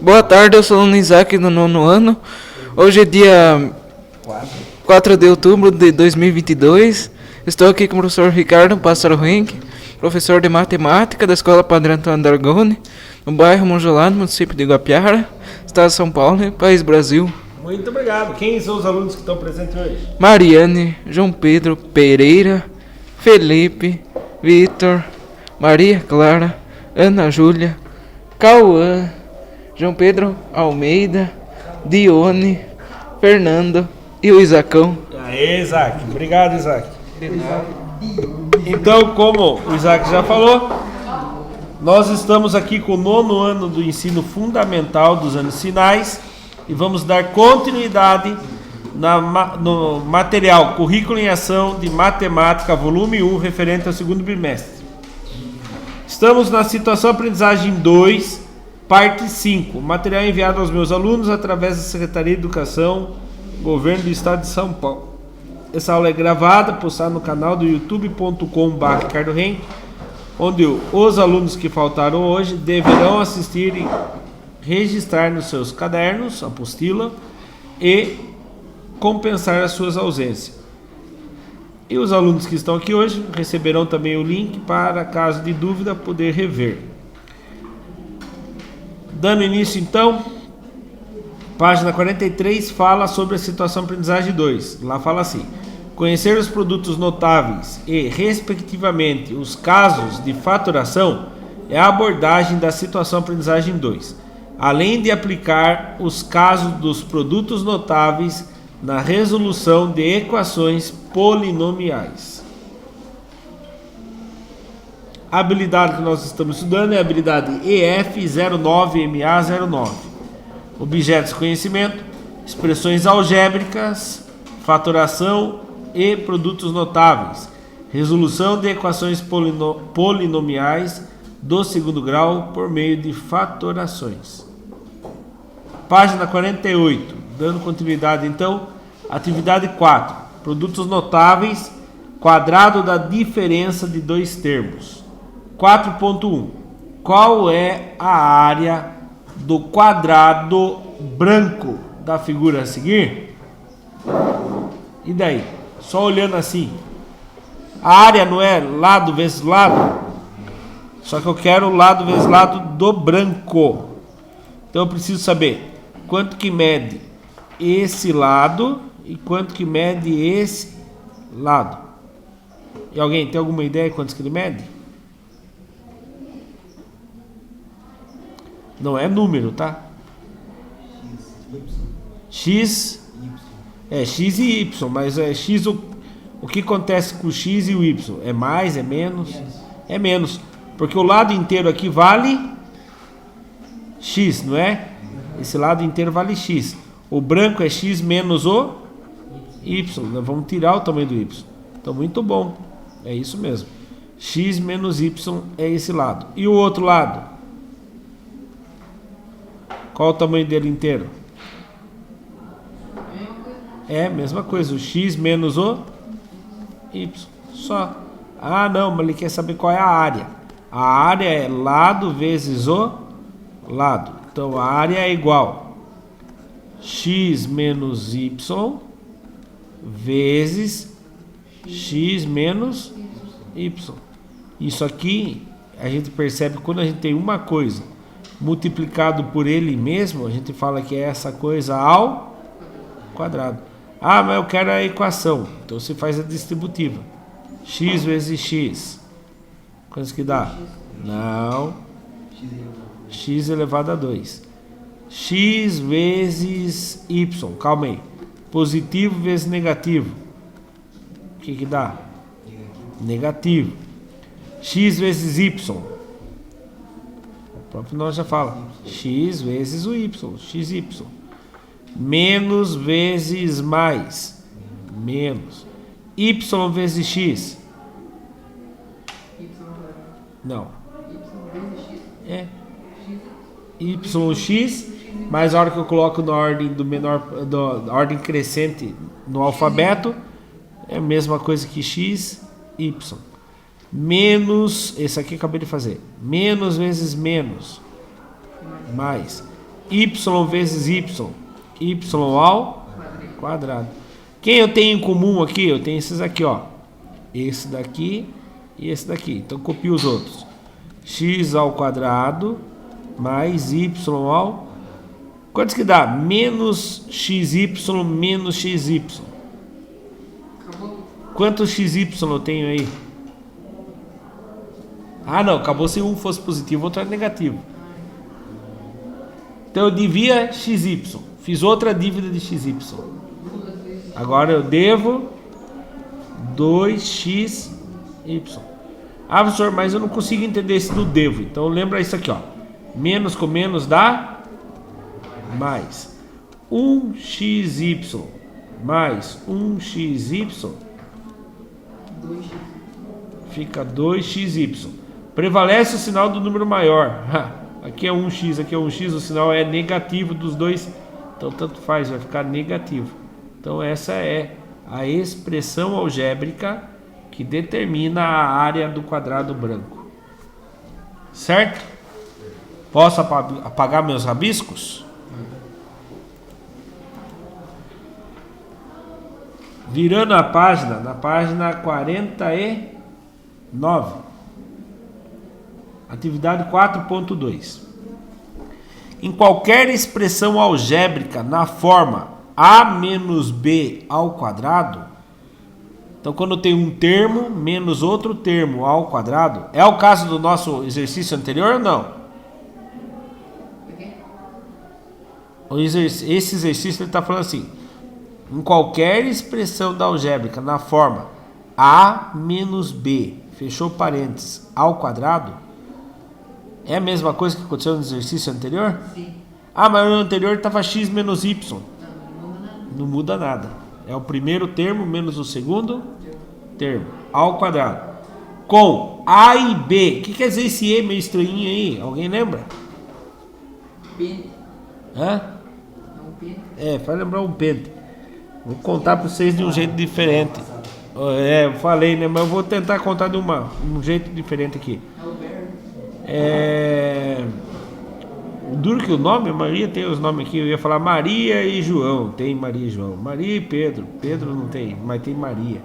Boa tarde, eu sou o aluno Isaac do 9º ano. Hoje é dia 4 de outubro de 2022. Estou aqui com o professor Ricardo Pássaro Henrique, professor de matemática da Escola Padre Antônio D'Argone, no bairro Monjolado, município de Guapiara, estado de São Paulo, país Brasil. Muito obrigado. Quem são os alunos que estão presentes hoje? Mariane, João Pedro Pereira, Felipe, Vitor, Maria Clara, Ana Júlia, Cauã, João Pedro Almeida, Dione, Fernando e o Isacão. Aê, Isaac. Obrigado, Isaac. Então, como o Isaac já falou, nós estamos aqui com o 9º ano do ensino fundamental dos anos finais e vamos dar continuidade no material Currículo em Ação de Matemática, volume 1, referente ao segundo bimestre. Estamos na situação aprendizagem 2, parte 5. Material enviado aos meus alunos através da Secretaria de Educação, Governo do Estado de São Paulo. Essa aula é gravada, postada no canal do youtube.com/ricardohenrique, onde os alunos que faltaram hoje deverão assistir e registrar nos seus cadernos, apostila, e compensar as suas ausências. E os alunos que estão aqui hoje receberão também o link para, caso de dúvida, poder rever. Dando início então, página 43 fala sobre a situação aprendizagem 2. Lá fala assim: conhecer os produtos notáveis e, respectivamente, os casos de faturação é a abordagem da situação aprendizagem 2, além de aplicar os casos dos produtos notáveis na resolução de equações polinomiais. A habilidade que nós estamos estudando é a habilidade EF09MA09. Objetos de conhecimento, expressões algébricas, faturação e produtos notáveis, resolução de equações polinomiais do segundo grau por meio de fatorações. Página 48, dando continuidade então, atividade 4, produtos notáveis, quadrado da diferença de dois termos. 4.1. Qual é a área do quadrado branco da figura a seguir? E daí? Só olhando assim. A área não é lado vezes lado? Só que eu quero lado vezes lado do branco. Então eu preciso saber quanto que mede esse lado e quanto que mede esse lado. E alguém tem alguma ideia de quantos que ele mede? Não é número, tá? X é X e Y, mas é X o que acontece com o X e o Y? É mais, é menos? É menos, porque o lado inteiro aqui vale X, não é? Esse lado inteiro vale X. O branco é X menos o Y. Nós vamos tirar o tamanho do Y. Então, muito bom. É isso mesmo. X menos Y é esse lado. E o outro lado? Qual o tamanho dele inteiro? É a mesma coisa. O X menos o Y. Só. Ah, não, mas ele quer saber qual é a área. A área é lado vezes o lado. Então, a área é igual X menos Y vezes X menos Y. Isso aqui, a gente percebe quando a gente tem uma coisa multiplicado por ele mesmo, a gente fala que é essa coisa ao quadrado. Ah, mas eu quero a equação. Então você faz a distributiva. X vezes X. Quanto que dá? Não. X elevado a 2. X vezes Y. Calma aí. Positivo vezes negativo. O que dá? Negativo. X vezes Y. O próprio nome já fala. X vezes o Y. XY. Menos vezes mais. Menos. Y vezes X. Não. É. YX, mas a hora que eu coloco na ordem do menor, da ordem crescente no alfabeto, é a mesma coisa que X, Y. Menos, esse aqui eu acabei de fazer. Menos vezes menos. Mais. y vezes y ao quadrado. Quem eu tenho em comum aqui? Eu tenho esses aqui, ó. Esse daqui e esse daqui. Então copio os outros. X ao quadrado mais y ao... Quantos que dá? Menos xy menos xy. Quantos xy eu tenho aí? Ah, não. Acabou se um fosse positivo, outro é negativo. Então eu devia xy. Fiz outra dívida de xy. Agora eu devo 2xy. Ah, professor, mas eu não consigo entender esse do devo. Então lembra isso aqui, ó. Menos com menos dá mais. 1xy mais 1xy fica 2xy. Prevalece o sinal do número maior. Aqui é 1x, aqui é 1x, o sinal é negativo dos dois. Então tanto faz, vai ficar negativo. Então essa é a expressão algébrica que determina a área do quadrado branco. Certo? Posso apagar meus rabiscos? Virando a página, na página 49. Atividade 4.2. Em qualquer expressão algébrica na forma a menos b ao quadrado, então quando eu tenho um termo menos outro termo ao quadrado, é o caso do nosso exercício anterior ou não? Esse exercício ele está falando assim: em qualquer expressão da algébrica na forma a menos b, fechou parênteses, ao quadrado, é a mesma coisa que aconteceu no exercício anterior? Sim. Ah, mas no anterior estava x menos y. Não muda nada. É o primeiro termo menos o segundo termo, ao quadrado. Com a e b. O que quer dizer esse e meio estranhinho aí? Alguém lembra? Pente. Hã? É um pente. É, faz lembrar um pente. Vou contar para vocês de um jeito diferente. É, eu falei, né? Mas eu vou tentar contar de um jeito diferente aqui. Duro que o nome, a Maria tem os nomes aqui. Eu ia falar Maria e João. Tem Maria e João. Maria e Pedro. Pedro não tem, mas tem Maria.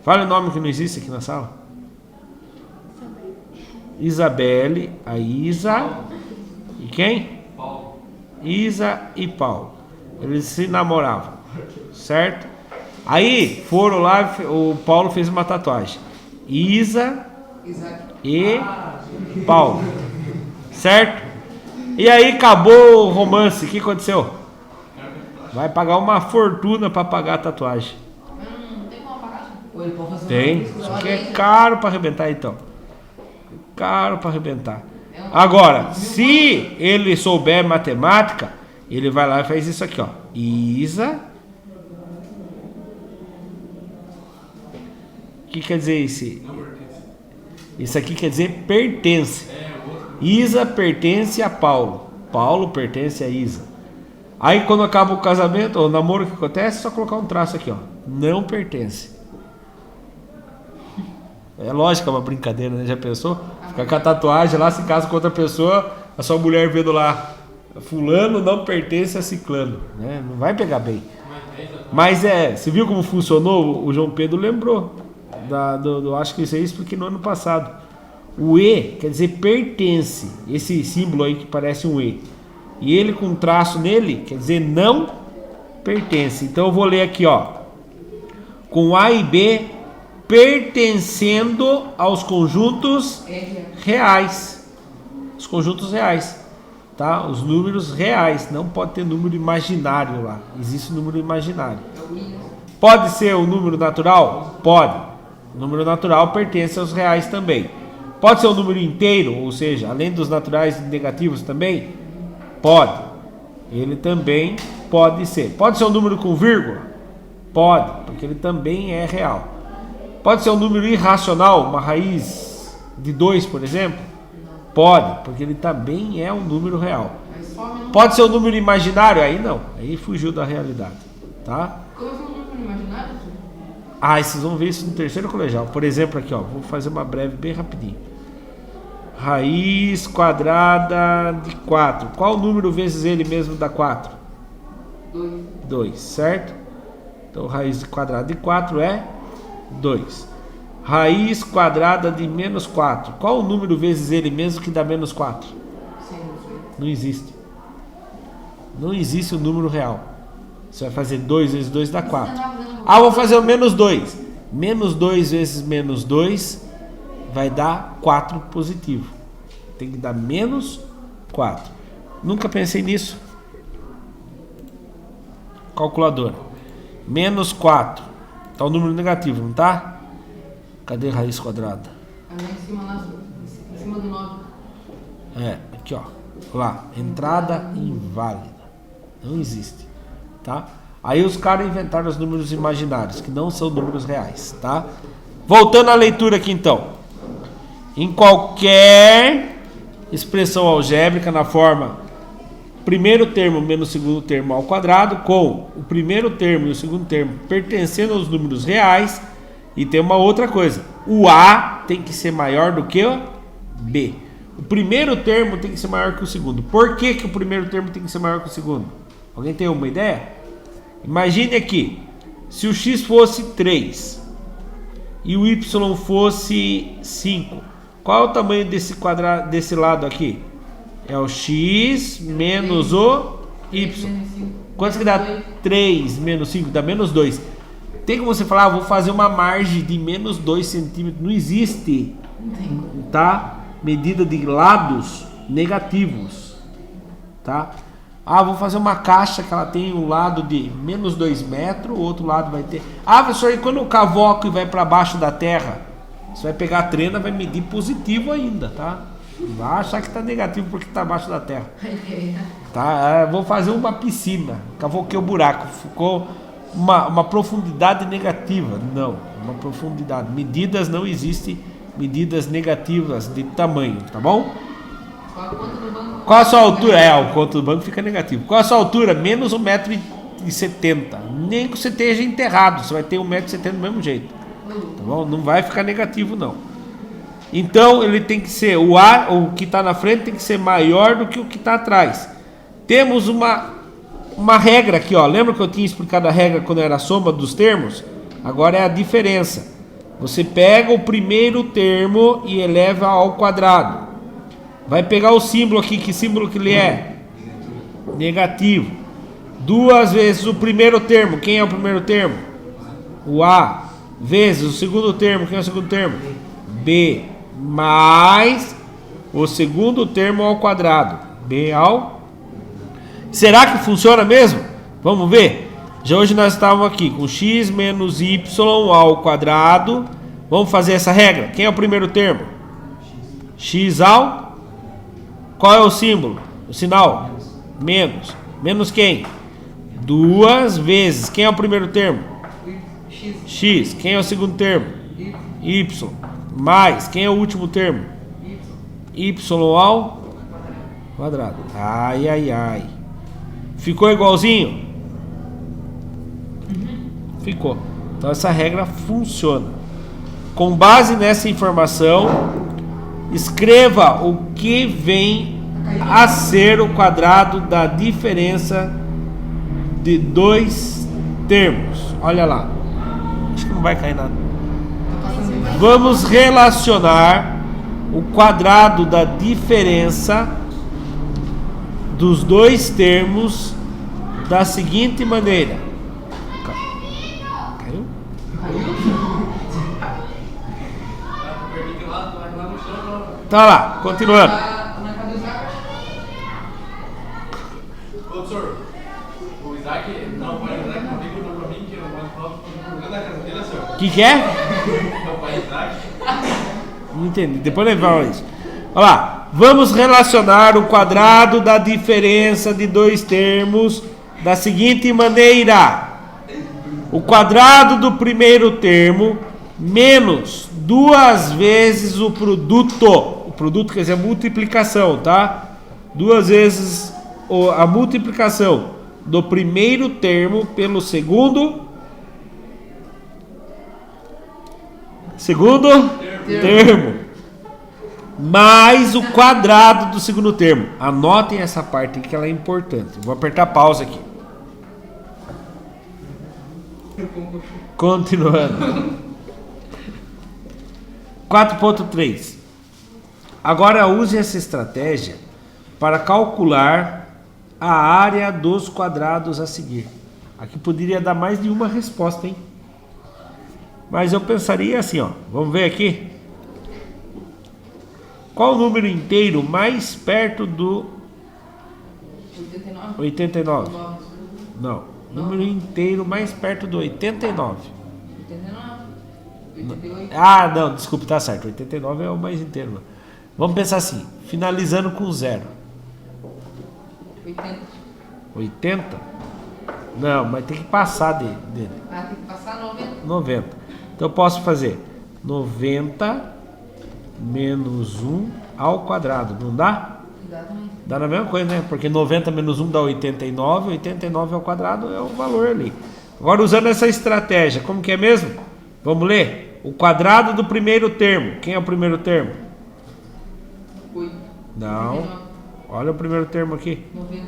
Fala o nome que não existe aqui na sala. Isabelle, a Isa. E quem? Paulo. Isa e Paulo. Eles se namoravam, certo? Aí foram lá, o Paulo fez uma tatuagem. Isa e Paulo, certo? E aí acabou o romance. O que aconteceu? Vai pagar uma fortuna para pagar a tatuagem. Não tem como pagar? Ou ele pode fazer Tem, uma só que é caro para arrebentar então. Caro para arrebentar. Agora, se ele souber matemática, ele vai lá e faz isso aqui, ó. Isa. O que quer dizer esse? Isso aqui quer dizer pertence. Isa pertence a Paulo. Paulo pertence a Isa. Aí quando acaba o casamento, ou o namoro, o que acontece? É só colocar um traço aqui, ó. Não pertence. É lógico, é uma brincadeira, né? Já pensou? Ficar com a tatuagem lá, se casa com outra pessoa, a sua mulher vendo lá, fulano não pertence a ciclano, né? Não vai pegar bem. Mas você viu como funcionou? O João Pedro lembrou. Acho que isso aí expliquei no ano passado. O E quer dizer pertence. Esse símbolo aí que parece um E. E ele com traço nele quer dizer não pertence. Então eu vou ler aqui, ó. Com A e B pertencendo aos conjuntos reais. Os conjuntos reais. Tá? Os números reais. Não pode ter número imaginário lá. Existe número imaginário. Pode ser o número natural? Pode. O número natural pertence aos reais também. Pode ser um número inteiro, ou seja, além dos naturais negativos também? Pode. Ele também pode ser. Pode ser um número com vírgula? Pode, porque ele também é real. Pode ser um número irracional, uma raiz de 2, por exemplo? Pode, porque ele também é um número real. Pode ser um número imaginário? Aí não, aí fugiu da realidade, tá? Como é um número imaginário? Ah, vocês vão ver isso no terceiro colegial. Por exemplo, aqui, ó, vou fazer uma breve bem rapidinho. Raiz quadrada de 4. Qual número vezes ele mesmo dá 4? 2, certo? Então, raiz quadrada de 4 é 2. Raiz quadrada de menos 4. Qual o número vezes ele mesmo que dá menos 4? Não existe. Não existe o número real. Você vai fazer 2 vezes 2 dá 4. Ah, vou fazer o menos 2. Menos 2 vezes menos 2 vai dar 4 positivo. Tem que dar menos 4. Nunca pensei nisso. Calculadora. Menos 4. Tá o número negativo, não tá? Cadê a raiz quadrada? Lá em cima do 9. É, aqui ó. Lá, entrada inválida. Não existe, tá? Aí os caras inventaram os números imaginários, que não são números reais, tá? Voltando à leitura aqui então. Em qualquer expressão algébrica na forma primeiro termo menos segundo termo ao quadrado, com o primeiro termo e o segundo termo pertencendo aos números reais, e tem uma outra coisa, o A tem que ser maior do que o B. O primeiro termo tem que ser maior que o segundo. Por que que o primeiro termo tem que ser maior que o segundo? Alguém tem uma ideia? Imagine aqui, se o x fosse 3 e o y fosse 5, qual é o tamanho desse quadrado, desse lado aqui? É o x menos o y. Quanto que dá 3 menos 5? Dá menos 2. Tem como você falar, vou fazer uma margem de menos 2 centímetros? Não existe, tá? Medida de lados negativos, tá? Ah, vou fazer uma caixa que ela tem um lado de menos 2 metros, o outro lado vai ter... Ah, professor, e quando eu cavoco e vai para baixo da terra? Você vai pegar a trena, vai medir positivo ainda, tá? Vai achar que tá negativo porque tá abaixo da terra. Tá? Vou fazer uma piscina, cavoquei o buraco, ficou uma profundidade negativa. Não, uma profundidade. Medidas não existem, medidas negativas de tamanho, tá bom? Qual a sua altura? O conto do banco fica negativo. Qual a sua altura? Menos 1,70 m. Nem que você esteja enterrado, você vai ter 1,70 m do mesmo jeito. Tá bom? Não vai ficar negativo, não. Então ele tem que ser, o que está na frente tem que ser maior do que o que está atrás. Temos uma regra aqui, ó. Lembra que eu tinha explicado a regra quando era a soma dos termos? Agora é a diferença. Você pega o primeiro termo e eleva ao quadrado. Vai pegar o símbolo aqui, que símbolo que ele é? Negativo. 2 vezes o primeiro termo. Quem é o primeiro termo? O A. Vezes o segundo termo. Quem é o segundo termo? B. Mais o segundo termo ao quadrado. B ao... Será que funciona mesmo? Vamos ver. Já hoje nós estávamos aqui com x menos y ao quadrado. Vamos fazer essa regra. Quem é o primeiro termo? X ao... Qual é o símbolo? O sinal? Menos. Menos quem? 2 vezes. Quem é o primeiro termo? X. Quem é o segundo termo? Y. Mais. Quem é o último termo? Y ao quadrado. Ai, ai, ai. Ficou igualzinho? Ficou. Então essa regra funciona. Com base nessa informação, escreva o que vem a ser o quadrado da diferença de 2 termos. Olha lá. Acho que não vai cair nada. Vamos relacionar o quadrado da diferença dos 2 termos da seguinte maneira. Caiu? Tá lá, continuando. Professor, o Isaac não vai entrar comigo pra mim, que eu não posso da casa dele, senhor. O que é? Não vai entrar. Não entendi, depois ele fala isso. Olha lá, vamos relacionar o quadrado da diferença de 2 termos da seguinte maneira: o quadrado do primeiro termo menos 2 vezes o produto. O produto quer dizer a multiplicação, tá? 2 vezes a multiplicação do primeiro termo pelo segundo termo. mais o quadrado do segundo termo. Anotem essa parte aqui que ela é importante. Vou apertar pausa aqui. Continuando. 4.3. Agora use essa estratégia para calcular a área dos quadrados a seguir. Aqui poderia dar mais de uma resposta, hein? Mas eu pensaria assim, ó. Vamos ver aqui. Qual o número inteiro mais perto do 89? 89? Não. Número inteiro mais perto do 89. 89? 88? Ah, não, desculpe, tá certo. 89 é o mais inteiro. Mano. Vamos pensar assim, finalizando com 0. 80. 80? Não, mas tem que passar dele. Ah, tem que passar 90. 90. Então eu posso fazer 90 menos 1 ao quadrado, não dá? Dá também. Dá na mesma coisa, né? Porque 90 menos 1 dá 89, 89 ao quadrado é o valor ali. Agora usando essa estratégia, como que é mesmo? Vamos ler? O quadrado do primeiro termo. Quem é o primeiro termo? 8. Não. Olha o primeiro termo aqui. 90.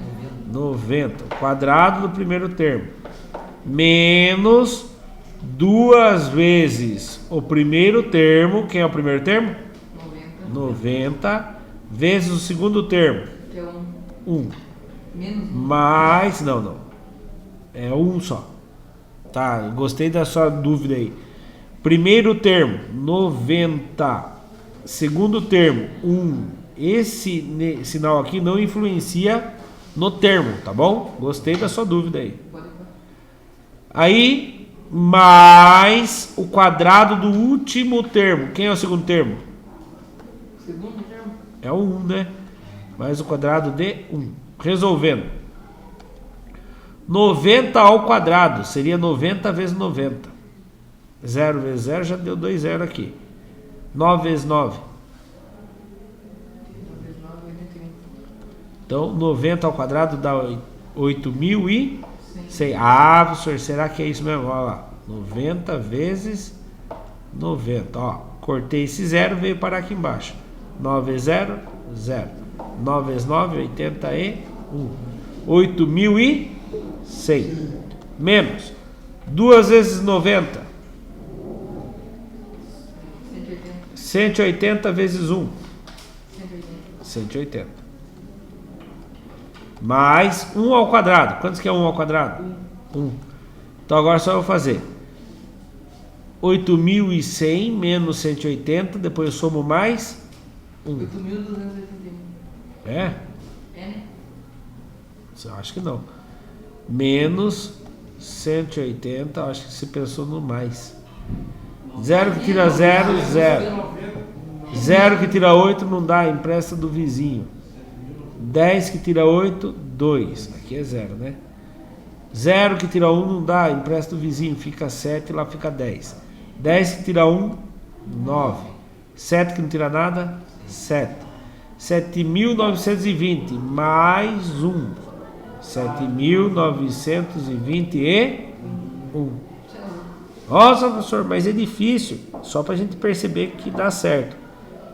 90. O quadrado do primeiro termo. Menos 2 vezes o primeiro termo. Quem é o primeiro termo? 90 vezes o segundo termo. Que é 1. menos 1. Mais. Não. É 1 só. Tá, gostei da sua dúvida aí. Primeiro termo, 90. Segundo termo, 1. Esse sinal aqui não influencia no termo, tá bom? Gostei da sua dúvida aí. Aí, mais o quadrado do último termo. Quem é o segundo termo? Segundo termo? É o 1, né? Mais o quadrado de 1. Resolvendo. 90 ao quadrado seria 90 vezes 90. 0 vezes 0 já deu 2 0 aqui. 9 vezes 9. Então, 90 ao quadrado dá 8.100. Ah, professor, será que é isso mesmo? Olha lá. 90 vezes 90. Ó, cortei esse 0, veio parar aqui embaixo. 9 vezes 0, 0. 9 vezes 9, 81. 8.100. Menos 2 vezes 90. 180 vezes 1. 180. Mais 1 ao quadrado. Quantos que é 1 ao quadrado? 1. Então agora só eu vou fazer 8.100 menos 180. Depois eu somo mais 1. 8.281. É? É, né? Eu acho que não. Menos 180. Acho que você pensou no mais. 0 que tira 0, 0. 0 que tira 8 não dá, empresta do vizinho. 10 que tira 8, 2. Aqui é 0, né? 0 que tira 1 não dá, empresta do vizinho, fica 7 e lá fica 10. 10 que tira 1, 9. 7 que não tira nada, 7. 7.920 mais 1. 7.921. Nossa, professor, mas é difícil. Só para a gente perceber que dá certo.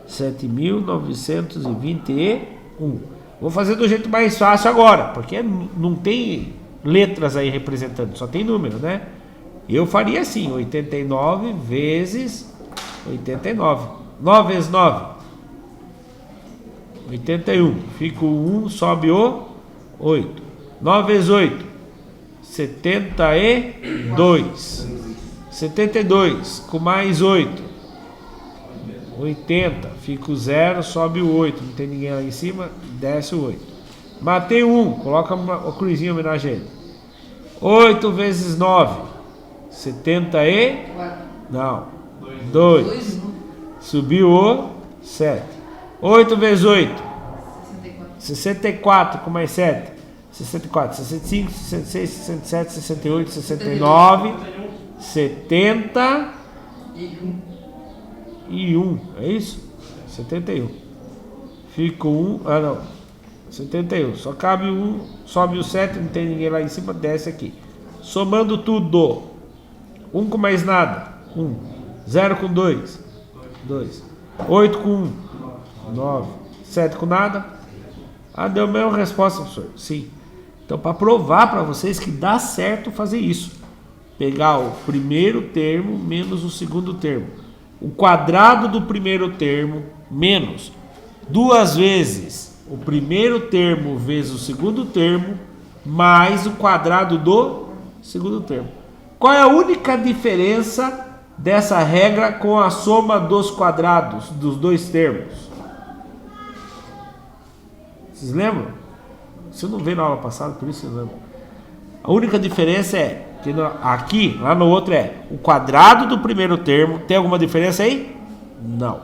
7.921. Vou fazer do jeito mais fácil agora, porque não tem letras aí representando, só tem número, né? Eu faria assim, 89 vezes 89. 9 vezes 9. 81. Fica o 1, sobe o 8. 9 vezes 8. 72. 72 com mais 8. 80. Fica o 0, sobe o 8. Não tem ninguém lá em cima, desce o 8. Matei 1, coloca uma cruzinha em homenagem a ele. 8 vezes 9. 70 e... Não. 2. Subiu o 7. 8 vezes 8. 64 com mais 7. 64, 65, 66, 67, 68, 69, 70 e 1. É isso? 71. Fica o 1. Ah, não. 71. Só cabe o 1. Sobe o 7. Não tem ninguém lá em cima. Desce aqui. Somando tudo. 1 com mais nada. 1. 0 com 2. 2. 8 com 1. 9. 7 com nada? Ah, deu a mesma resposta, professor. Sim. Então, para provar para vocês que dá certo fazer isso. Pegar o primeiro termo menos o segundo termo. O quadrado do primeiro termo menos 2 vezes o primeiro termo vezes o segundo termo mais o quadrado do segundo termo. Qual é a única diferença dessa regra com a soma dos quadrados dos dois termos? Vocês lembram? Você não veio na aula passada, por isso vocês lembram. A única diferença é que aqui, lá no outro é o quadrado do primeiro termo. Tem alguma diferença aí? Não.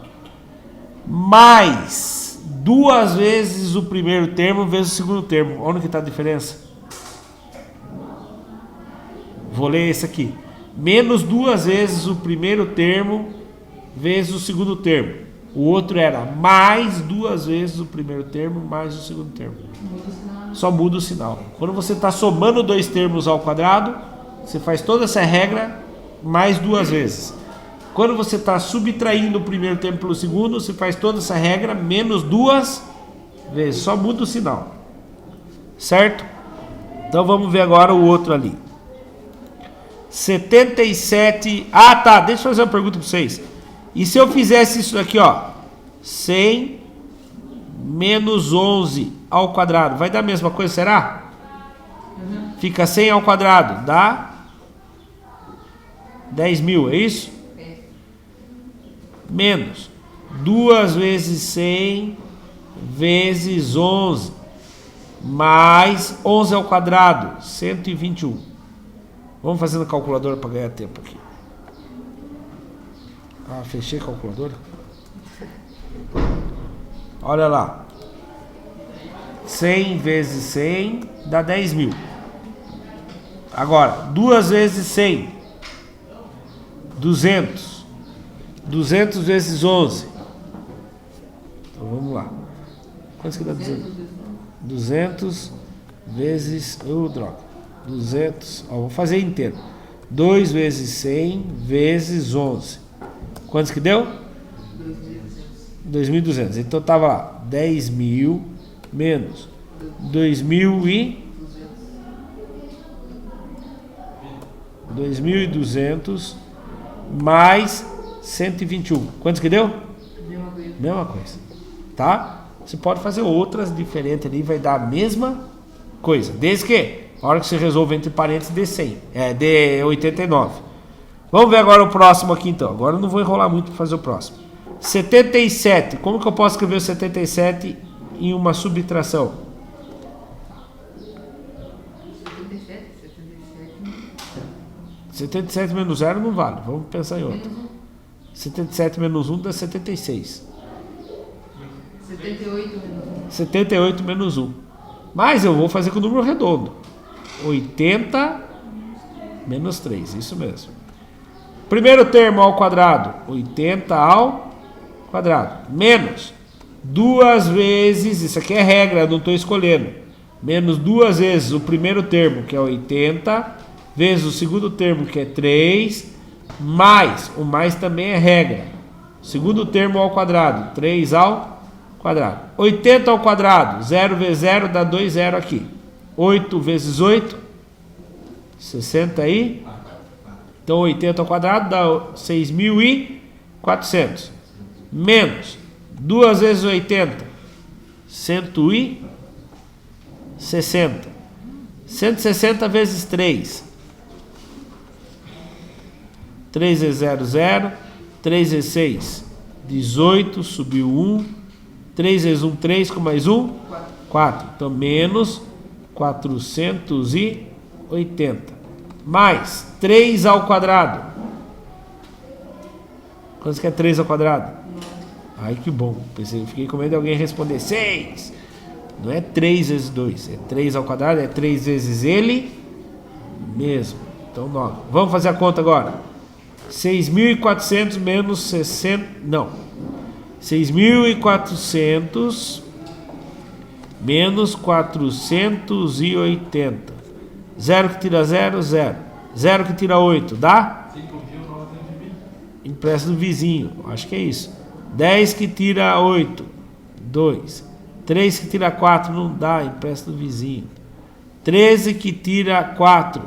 Mais 2 vezes o primeiro termo vezes o segundo termo. Onde que está a diferença? Vou ler esse aqui. Menos 2 vezes o primeiro termo vezes o segundo termo. O outro era mais 2 vezes o primeiro termo mais o segundo termo. Só muda o sinal. Quando você está somando dois termos ao quadrado, você faz toda essa regra mais 2 vezes. Quando você está subtraindo o primeiro termo pelo segundo, você faz toda essa regra menos 2 vezes. Só muda o sinal. Certo? Então vamos ver agora o outro ali. 77. Ah, tá. Deixa eu fazer uma pergunta para vocês. E se eu fizesse isso aqui, ó? 100 menos 11 ao quadrado. Vai dar a mesma coisa, será? Fica 100 ao quadrado. Dá 10.000, é isso? Menos 2 vezes 100 vezes 11 mais 11 ao quadrado, 121. Vamos fazendo calculadora para ganhar tempo aqui. Ah, fechei a calculadora. Olha lá. 100 vezes 100 dá 10.000. Agora, 2 vezes 100. 200. 200 vezes 11. Então vamos lá. Quanto que dá 200? 200 vezes... droga. 200. Ó, vou fazer inteiro. 2 vezes 100 vezes 11. Quantos que deu? 2.200. Então estava lá 10.000 menos 2.200 mais 121. Quantos que deu? Mesma coisa. Tá? Você pode fazer outras diferentes ali, vai dar a mesma coisa. Desde que, a hora que você resolve entre parênteses, dê 100. Dê 89. Vamos ver agora o próximo aqui então. Agora eu não vou enrolar muito para fazer o próximo. 77. Como que eu posso escrever o 77 em uma subtração? 77 menos 0 não vale. Vamos pensar em outro. 77 menos 1 dá 76. 78 menos 1. Mas eu vou fazer com o número redondo. 80 menos 3. Isso mesmo. Primeiro termo ao quadrado. 80 ao quadrado. Menos 2 vezes. Isso aqui é regra, eu não estou escolhendo. Menos 2 vezes o primeiro termo, que é 80. Vezes o segundo termo, que é 3. Mais. O mais também é regra. Segundo termo ao quadrado. 3 ao quadrado. 80 ao quadrado. 0 vezes 0 dá 2 zero aqui. 8 vezes 8. 60 aí. Então 80 ao quadrado dá 6.400. Menos 2 vezes 80. 160. 160 vezes 3. 3 vezes 0, 0. 3 vezes 6, 18. Subiu 1. 3 vezes 1, 3. Com mais 1, 4. Então menos 480. Mais 3 ao quadrado. Quanto que é 3 ao quadrado? Ai, que bom. Fiquei com medo de alguém responder 6. Não é 3 vezes 2. É 3 ao quadrado. É 3 vezes ele mesmo. Então 9. Vamos fazer a conta agora. 6.400 menos 60. Não. 6.400 menos 480. 0 que tira 0, 0. 0 que tira 8, dá? 5.920. Empresta do vizinho, acho que é isso. 10 que tira 8, 2. 3 que tira 4 não dá, empresta do vizinho. 13 que tira 4.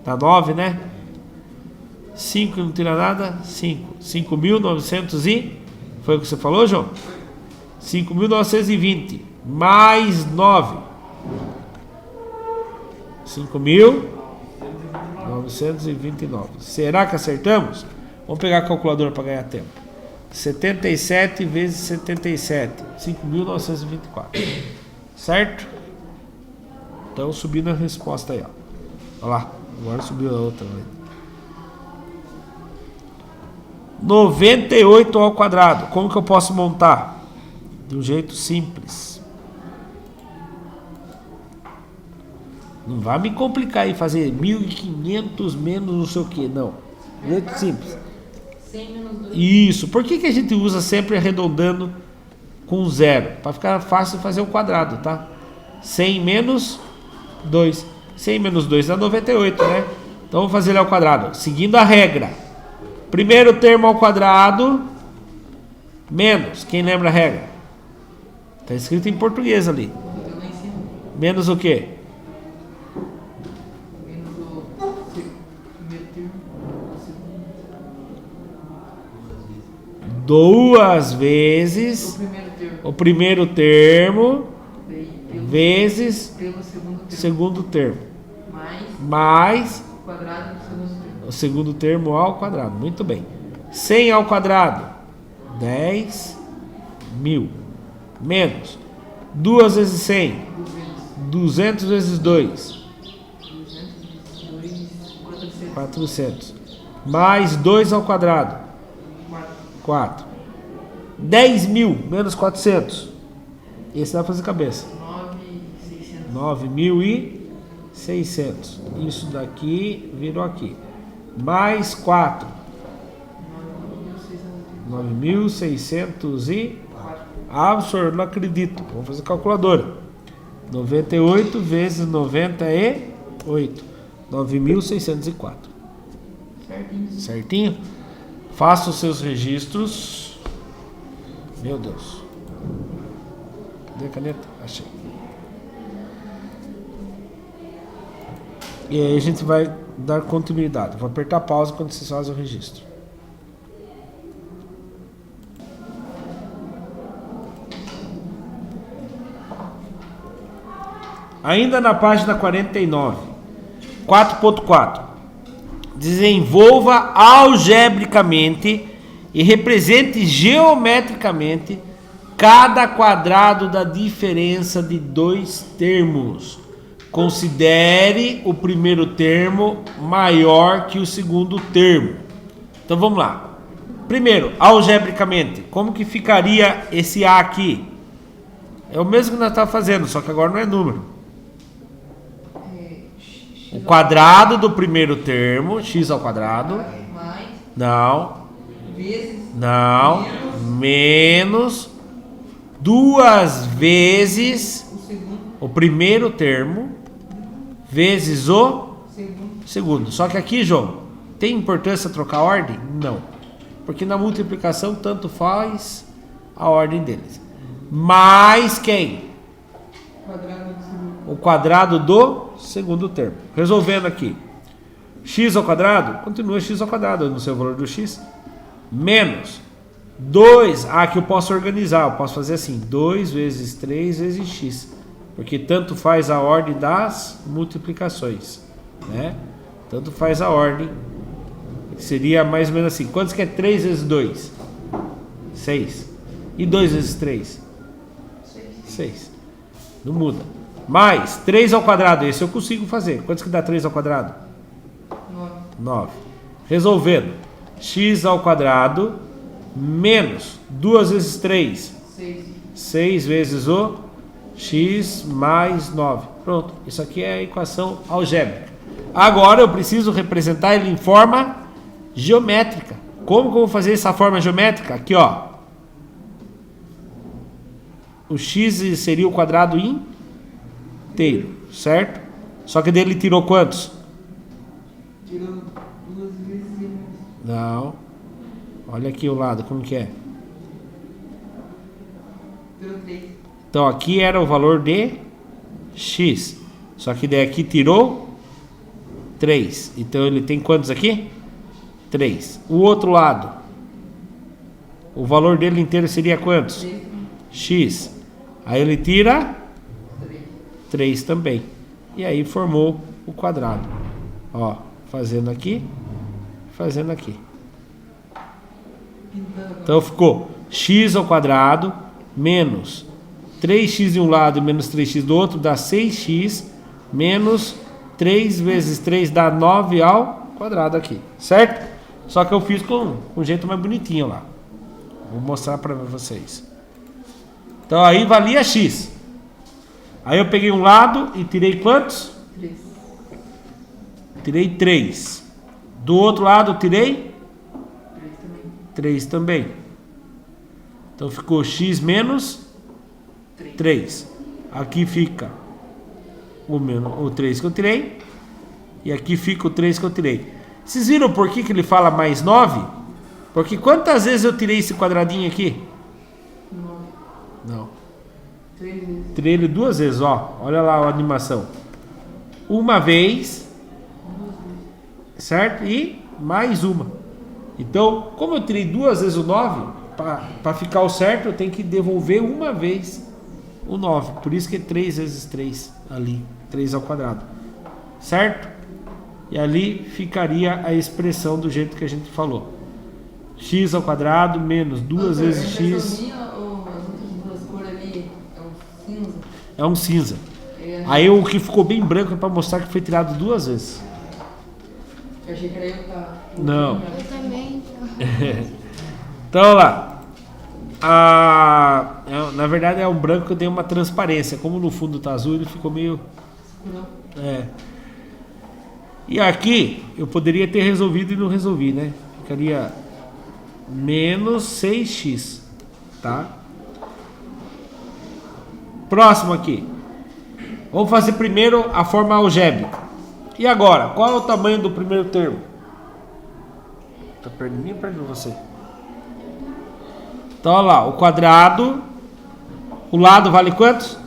Dá 9, né? 5 não tira nada, 5. 5.900 e... Foi o que você falou, João? 5.920. Mais 9. 5.929. Será que acertamos? Vamos pegar a calculadora para ganhar tempo. 77 vezes 77. 5.924. Certo? Então subindo a resposta aí, ó. Olha lá. Agora subiu a outra. 98 ao quadrado. Como que eu posso montar? De um jeito simples. Não vai me complicar aí fazer 1.500 menos não sei o que, não. De jeito simples. 100 menos 2. Isso. Por que a gente usa sempre arredondando com 0? Para ficar fácil fazer o quadrado, tá? 100 menos 2. 100 menos 2 dá 98, né? Então vamos fazer ele ao quadrado. Seguindo a regra. Primeiro termo ao quadrado menos. Quem lembra a regra? Está escrito em português ali. Eu lá em cima. Menos o quê? Menos o primeiro termo. O segundo. Duas vezes O primeiro termo. o primeiro termo Daí, pelo vezes segundo termo. o segundo termo. Mais Mais o quadrado do segundo termo. o segundo termo ao quadrado. Muito bem. 100 ao quadrado. 10.000. Menos 2 vezes 100. 200 vezes 2. 202, 400. 400. Mais 2 ao quadrado. 4. 4. 10.000 menos 400. Esse dá pra fazer cabeça. 9.600. 9.600. Isso daqui virou aqui. Mais 4. 9.600 e... Ah, senhor, não acredito. Vamos fazer calculadora. 98 vezes 98. 9.604. Certinho. Certinho? Faça os seus registros. Meu Deus. Cadê a caneta? Achei. E aí a gente vai dar continuidade. Vou apertar pausa quando vocês fazem o registro. Ainda na página 49, 4.4. Desenvolva algebricamente e represente geometricamente cada quadrado da diferença de dois termos. Considere o primeiro termo maior que o segundo termo. Então vamos lá. Primeiro, algebricamente, como que ficaria esse A aqui? É o mesmo que nós estávamos fazendo, só que agora não é número. O quadrado do primeiro termo, x ao quadrado. Mais. Não. Vezes. Não. Menos 2 vezes O segundo. o primeiro termo vezes o Segundo. segundo. Só que aqui, João, tem importância trocar a ordem? Não. Porque na multiplicação tanto faz a ordem deles. Mais quem? Quadrado do segundo. O quadrado do segundo termo. Resolvendo aqui. X ao quadrado, continua x ao quadrado, eu não sei o valor do x. Menos 2. Ah, aqui eu posso organizar. Eu posso fazer assim. 2 vezes 3 vezes x. Porque tanto faz a ordem das multiplicações. Né? Tanto faz a ordem. Seria mais ou menos assim. Quantos que é 3 vezes 2? 6. E 2 vezes 3? 6. Não muda. Mais 3 ao quadrado. Esse eu consigo fazer. Quantos que dá 3 ao quadrado? 9. Resolvendo. X ao quadrado menos 2 vezes 3. 6. 6 vezes o x mais 9. Pronto. Isso aqui é a equação algébrica. Agora eu preciso representar ele em forma geométrica. Como que eu vou fazer essa forma geométrica? Aqui, ó. O x seria o quadrado inteiro, certo? Só que dele tirou quantos? Tirou 2 vezes e menos. Não. Olha aqui o lado, como que é? Tirou 3. Então aqui era o valor de x. Só que daí aqui tirou 3. Então ele tem quantos aqui? 3. O outro lado, o valor dele inteiro seria quantos? 3. X. Aí ele tira 3. 3 também. E aí formou o quadrado. Ó, fazendo aqui, fazendo aqui. Então ficou x ao quadrado menos 3x de um lado e menos 3x do outro dá 6x menos 3 vezes 3 dá 9 ao quadrado aqui, certo? Só que eu fiz com um jeito mais bonitinho lá. Vou mostrar para vocês. Então aí valia x. Aí eu peguei um lado e tirei quantos? 3. Tirei 3. Do outro lado eu tirei 3 também. 3 também. Então ficou x menos 3. Aqui fica o 3 que eu tirei. E aqui fica o 3 que eu tirei. Vocês viram por que ele fala mais 9? Porque quantas vezes eu tirei esse quadradinho aqui? 9. Não. 3 vezes. Tirei ele 2 vezes, ó. Olha lá a animação. Uma vez. Certo? E mais uma. Então, como eu tirei 2 vezes o 9, para ficar o certo, eu tenho que devolver uma vez o 9. Por isso que é 3 vezes 3 ali. 3 ao quadrado. Certo? E ali ficaria a expressão do jeito que a gente falou. X ao quadrado menos 2 vezes x. Minha ou as outras duas cores ali é um cinza? É um cinza. Aí o que ficou bem branco é para mostrar que foi tirado 2 vezes. Eu achei que era eu que tava. Não. Eu também. Então, olha lá. Na verdade é um branco que eu dei uma transparência. Como no fundo tá azul, ele ficou meio... Não. E aqui eu poderia ter resolvido e não resolvi, né? Ficaria menos 6x, tá? Próximo aqui. Vamos fazer primeiro a forma algébrica. E agora, qual é o tamanho do primeiro termo? Tá perto de mim ou perto de você? Então, olha lá, o quadrado, o lado vale quantos?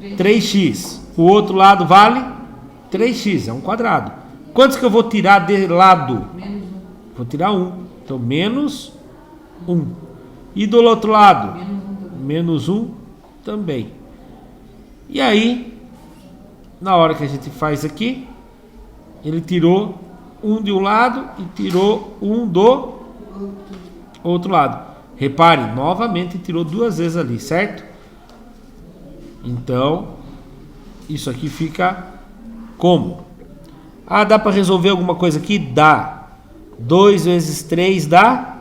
3x. O outro lado vale 3x, é um quadrado. Quantos que eu vou tirar de lado? Menos 1. Vou tirar 1. Então, menos 1. E do outro lado? Menos 1 também. Menos 1 também. E aí, na hora que a gente faz aqui, ele tirou 1 de um lado e tirou 1 do outro lado. Repare, novamente tirou 2 vezes ali, certo? Então, isso aqui fica como? Ah, dá para resolver alguma coisa aqui? Dá. 2 vezes 3 dá?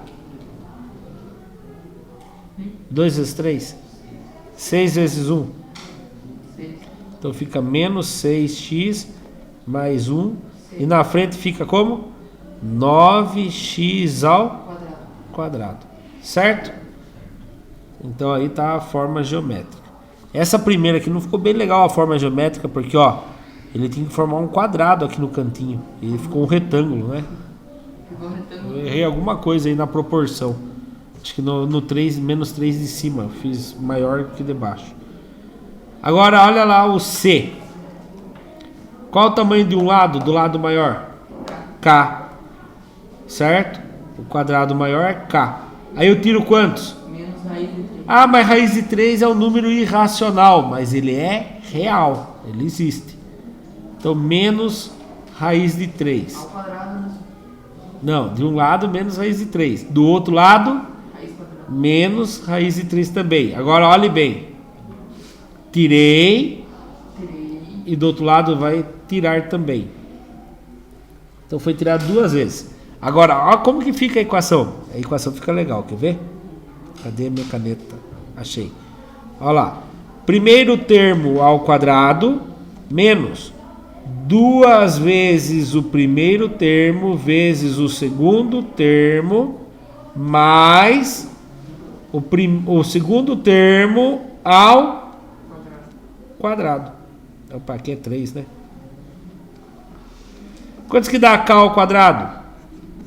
2 vezes 3? 6 vezes 1? 6. Então fica menos 6x mais 1. E na frente fica como? 9x ao quadrado. Certo? Então aí tá a forma geométrica. Essa primeira aqui não ficou bem legal a forma geométrica, porque ó, ele tinha que formar um quadrado aqui no cantinho. E ele ficou um retângulo, né? Ficou retângulo. Eu errei alguma coisa aí na proporção. Acho que no 3, menos 3 de cima. Eu fiz maior que de baixo. Agora olha lá o C. Qual o tamanho de um lado? Do lado maior? K. Certo? O quadrado maior é K. Aí eu tiro quantos? Menos raiz de 3. Ah, mas raiz de 3 é um número irracional. Mas ele é real. Ele existe. Então menos raiz de 3. Ao quadrado, né? Não, de um lado menos raiz de 3. Do outro lado, Raiz quadrada. menos raiz de 3 também. Agora olhe bem. Tirei. E do outro lado vai tirar também. Então foi tirado 2 vezes. Agora, olha como que fica a equação. A equação fica legal, quer ver? Cadê a minha caneta? Achei. Olha lá. Primeiro termo ao quadrado menos 2 vezes o primeiro termo vezes o segundo termo mais o segundo termo ao quadrado. Opa, aqui é 3, né? Quantos que dá K ao quadrado?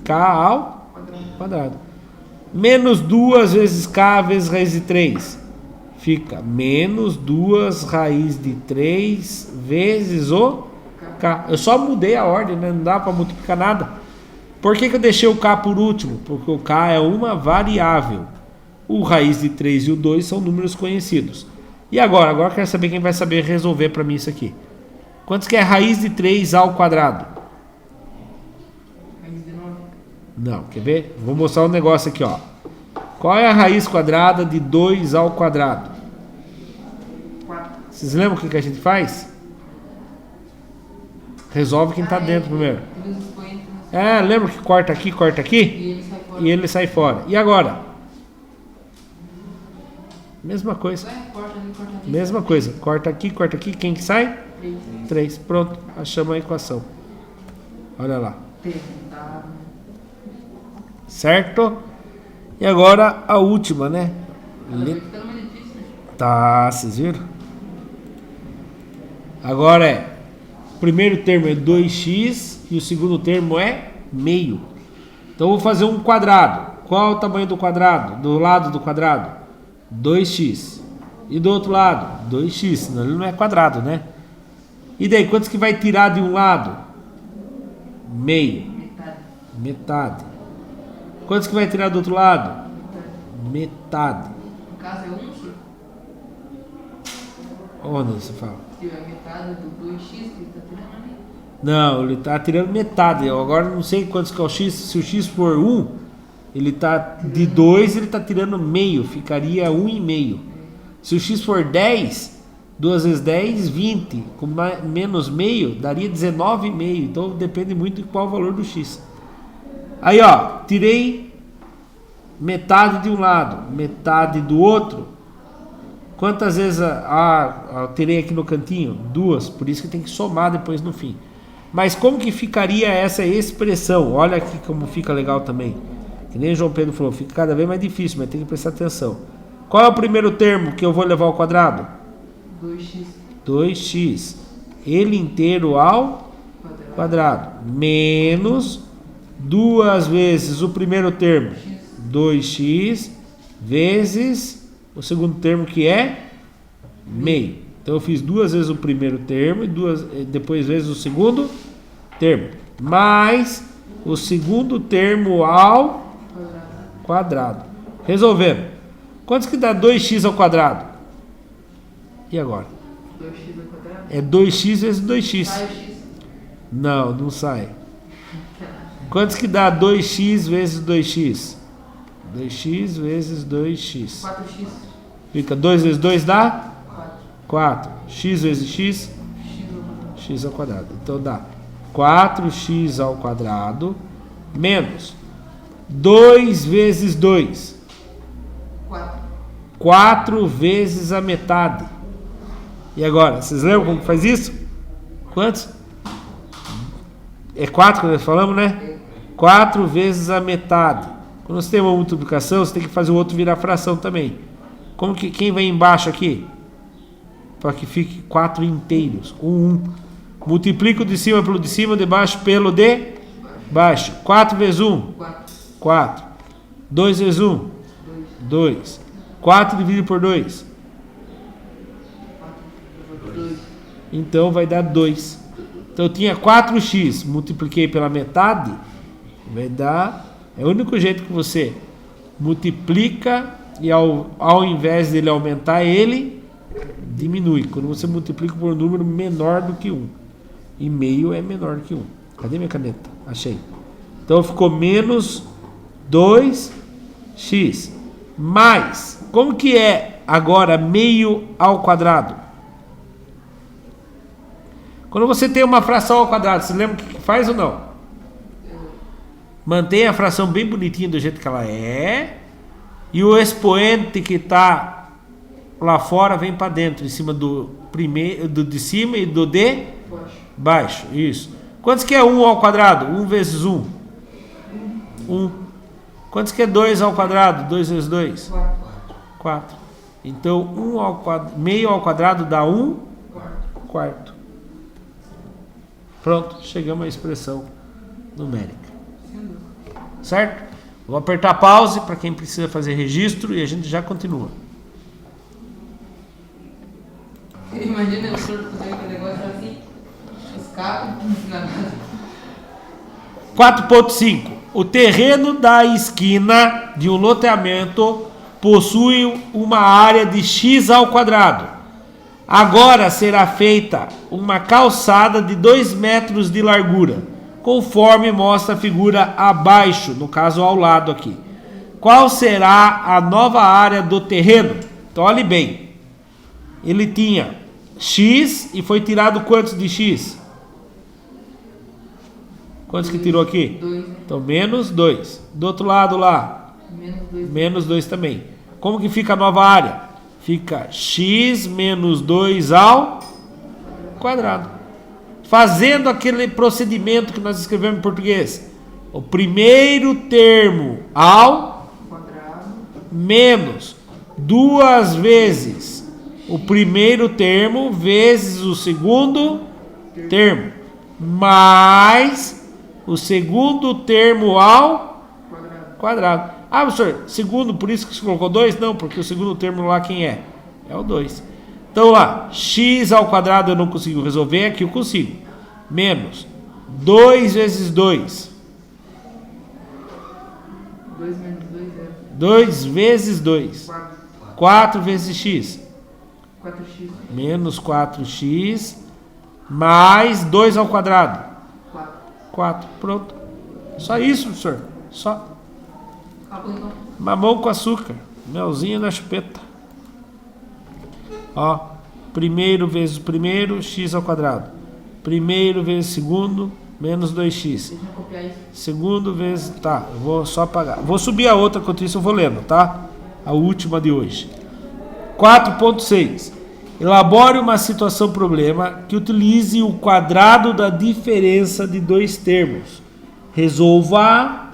K ao quadrado. Menos 2 vezes K vezes raiz de 3. Fica menos 2 raiz de 3 vezes o K. Eu só mudei a ordem, né? Não dá para multiplicar nada. Por que eu deixei o K por último? Porque o K é uma variável. O raiz de 3 e o 2 são números conhecidos. E agora? Agora eu quero saber quem vai saber resolver para mim isso aqui. Quantos que é raiz de 3 ao quadrado? Raiz de 9. Não, quer ver? Vou mostrar um negócio aqui, ó. Qual é a raiz quadrada de 2 ao quadrado? 4. Vocês lembram o que a gente faz? Resolve quem está dentro primeiro. Eles expoentes, né? Lembra que corta aqui E ele sai fora. e ele sai fora. E agora? Mesma coisa. Corta ali. Mesma coisa. Corta aqui. Quem que sai? 3. 3. Pronto. Achamos a equação. Olha lá. Tá. Certo? E agora a última, né? Vai ficando mais difícil, né? Tá, vocês viram? Agora o primeiro termo é 2x e o segundo termo é meio. Então eu vou fazer um quadrado. Qual é o tamanho do quadrado? Do lado do quadrado? 2x. E do outro lado? 2x. Senão ele não é quadrado, né? E daí, quantos que vai tirar de um lado? Meio. Metade. Quantos que vai tirar do outro lado? Metade. No caso é 1, Onde você fala? se a metade do 2x que ele tá tirando ali. Não, ele tá tirando metade. Eu agora não sei quantos que é o x. Se o x for 1, ele tá de 2, ele tá tirando meio. Ficaria 1,5. Se o x for 10, 2 vezes 10, 20. Com menos meio, daria 19,5. Então depende muito de qual o valor do x. Aí, ó, tirei metade de um lado, metade do outro. Quantas vezes eu tirei aqui no cantinho? 2, por isso que tem que somar depois no fim. Mas como que ficaria essa expressão? Olha aqui como fica legal também. Que nem o João Pedro falou, fica cada vez mais difícil, mas tem que prestar atenção. Qual é o primeiro termo que eu vou levar ao quadrado? 2x 2x. Ele inteiro ao quadrado. Menos 2 vezes o primeiro termo, 2x, vezes o segundo termo, que é meio. Então eu fiz 2 vezes o primeiro termo e depois vezes o segundo termo, mais o segundo termo ao quadrado. Resolvendo. Quantos que dá 2x ao quadrado? E agora? 2x ao quadrado. É 2x vezes 2x. Sai o x. Não sai. Quantos que dá 2x vezes 2x? 2x vezes 2x. 4x. Fica 2 vezes 2 dá? 4. 4. X vezes x? X ao quadrado. X ao quadrado. Então dá 4x ao quadrado menos 2 vezes 2. 4. 4 vezes a metade. E agora, vocês lembram como que faz isso? Quantos? É 4 que nós falamos, né? 4 vezes a metade. Quando você tem uma multiplicação, você tem que fazer o outro virar fração também. Como que quem vem embaixo aqui? Para que fique 4 inteiros. 1. Multiplica o de cima pelo de cima, de baixo pelo de baixo. 4 vezes 1? 4. 4. 2 vezes 1? 2. 4 dividido por 2? 2. Então vai dar 2. Então eu tinha 4x, multipliquei pela metade, vai dar... É o único jeito que você multiplica e ao invés dele aumentar, ele diminui. Quando você multiplica por um número menor do que 1. E meio é menor do que 1. Cadê minha caneta? Achei. Então ficou menos 2x. Mais, como que é agora meio ao quadrado? Quando você tem uma fração ao quadrado, você lembra o que faz ou não? Mantém a fração bem bonitinha do jeito que ela é. E o expoente que está lá fora vem para dentro, em cima do primeiro, do de cima e do de baixo. Isso. Quantos que é 1 ao quadrado? 1 vezes 1? 1. Quantos que é 2 ao quadrado? 2 vezes 2? 4. Então, meio ao quadrado dá 1 quarto. Pronto, chegamos à expressão numérica. Certo? Vou apertar pause para quem precisa fazer registro e a gente já continua. Tá ensinando. 4.5. O terreno da esquina de um loteamento possui uma área de x ao quadrado. Agora será feita uma calçada de 2 metros de largura, conforme mostra a figura abaixo, no caso ao lado aqui. Qual será a nova área do terreno? Então olhe bem. Ele tinha x e foi tirado quantos de x? Quantos que tirou aqui? 2, né? Então menos 2. Do outro lado lá, Menos 2. menos 2 também. Como que fica a nova área? Fica x menos 2 ao quadrado. Fazendo aquele procedimento que nós escrevemos em português. O primeiro termo ao Quadrado. menos 2 vezes o primeiro termo vezes o segundo termo. Mais o segundo termo ao Quadrado. quadrado. Ah, professor, segundo, por isso que você colocou 2? Não, porque o segundo termo lá quem é? É o 2. Então lá, x ao quadrado eu não consigo resolver, aqui eu consigo. Menos 2 vezes 2. 2 menos 2 é 2 vezes 2. 4. 4 vezes x. 4x. Menos 4x. Mais 2 ao quadrado. 4. 4. Pronto. Só isso, professor. Só. Acabou então. Mamão com açúcar. Melzinho na chupeta. Ó. Primeiro vezes o primeiro, x ao quadrado. Primeiro vezes segundo, menos 2x. Deixa eu copiar isso. Segundo vezes... Tá, eu vou só apagar. Vou subir a outra, enquanto isso eu vou lendo, tá? A última de hoje. 4.6. Elabore uma situação-problema que utilize o quadrado da diferença de 2 termos. Resolva-a,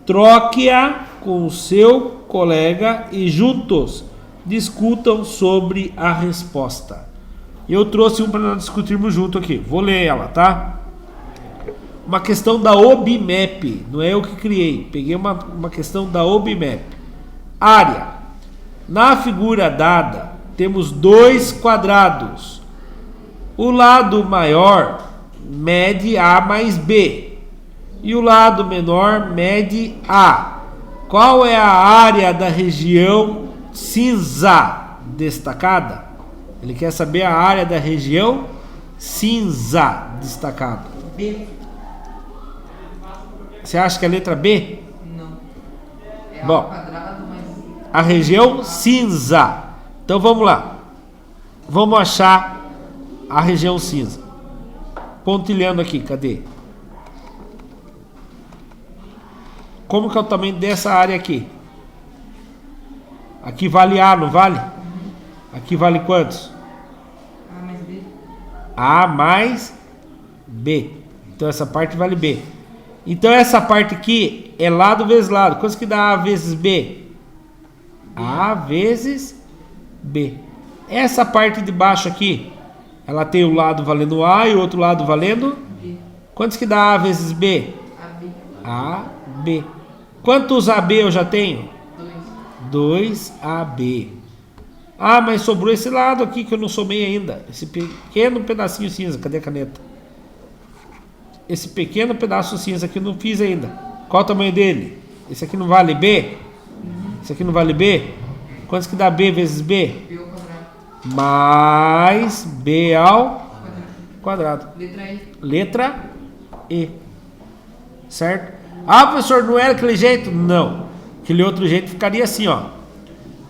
troque-a com o seu colega e juntos discutam sobre a resposta. Eu trouxe um para nós discutirmos junto aqui. Vou ler ela, tá? Uma questão da OBMAP. Não é eu que criei. Peguei uma questão da OBMAP. Área. Na figura dada, temos 2 quadrados. O lado maior mede A mais B. E o lado menor mede A. Qual é a área da região cinza destacada? Ele quer saber a área da região cinza destacada. B. Você acha que é a letra B? Não. É Bom. ao quadrado, mas... A região cinza. Então vamos lá. Vamos achar a região cinza. Pontilhando aqui, cadê? Como que é o tamanho dessa área aqui? Aqui vale A, não vale? Aqui vale quantos? A mais B. A mais B. Então essa parte vale B. Então essa parte aqui é lado vezes lado. Quantos que dá A vezes B? A vezes B. Essa parte de baixo aqui, ela tem um lado valendo A e o outro lado valendo B. Quantos que dá A vezes B? AB. A, B. Quantos AB eu já tenho? 2. 2AB. Ah, mas sobrou esse lado aqui que eu não somei ainda. Esse pequeno pedacinho cinza. Cadê a caneta? Esse pequeno pedaço cinza que eu não fiz ainda. Qual o tamanho dele? Esse aqui não vale B? Esse aqui não vale B? Quantos que dá B vezes B? B ao quadrado. Mais B ao Quadrado. quadrado. Letra E. Letra E. Certo? Ah, professor, não era aquele jeito? Não. Aquele outro jeito ficaria assim, ó.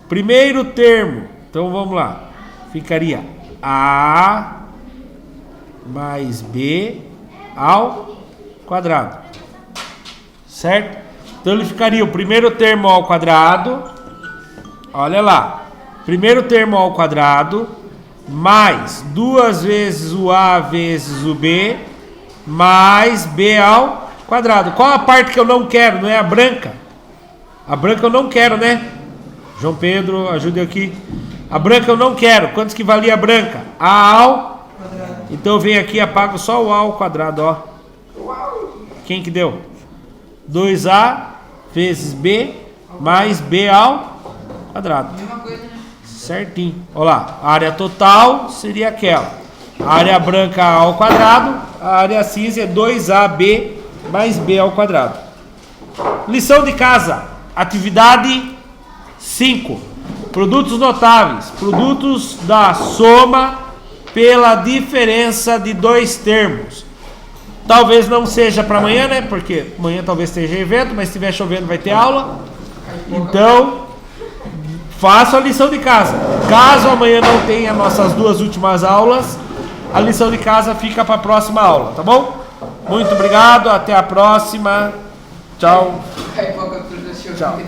Primeiro termo. Então vamos lá. Ficaria A mais B ao quadrado. Certo? Então ele ficaria o primeiro termo ao quadrado. Olha lá. Primeiro termo ao quadrado. Mais 2 vezes o A vezes o B. Mais B ao quadrado. Qual a parte que eu não quero? Não é a branca? A branca eu não quero, né? João Pedro, ajude aqui. A branca eu não quero. Quantos que valia a branca? A ao Quadrado. Então eu venho aqui e apago só o A ao quadrado, ó. Quem que deu? 2A vezes B mais B ao quadrado. Mesma coisa, né? Certinho. Olha lá, a área total seria aquela. A área branca ao quadrado A área cinza é 2AB mais B ao quadrado. Lição de casa. Atividade 5. Produtos notáveis. Produtos da soma pela diferença de dois termos. Talvez não seja para amanhã, né? Porque amanhã talvez esteja evento, mas se estiver chovendo vai ter aula. Então, faça a lição de casa. Caso amanhã não tenha nossas duas últimas aulas, a lição de casa fica para a próxima aula, tá bom? Muito obrigado, até a próxima. Tchau. Tchau.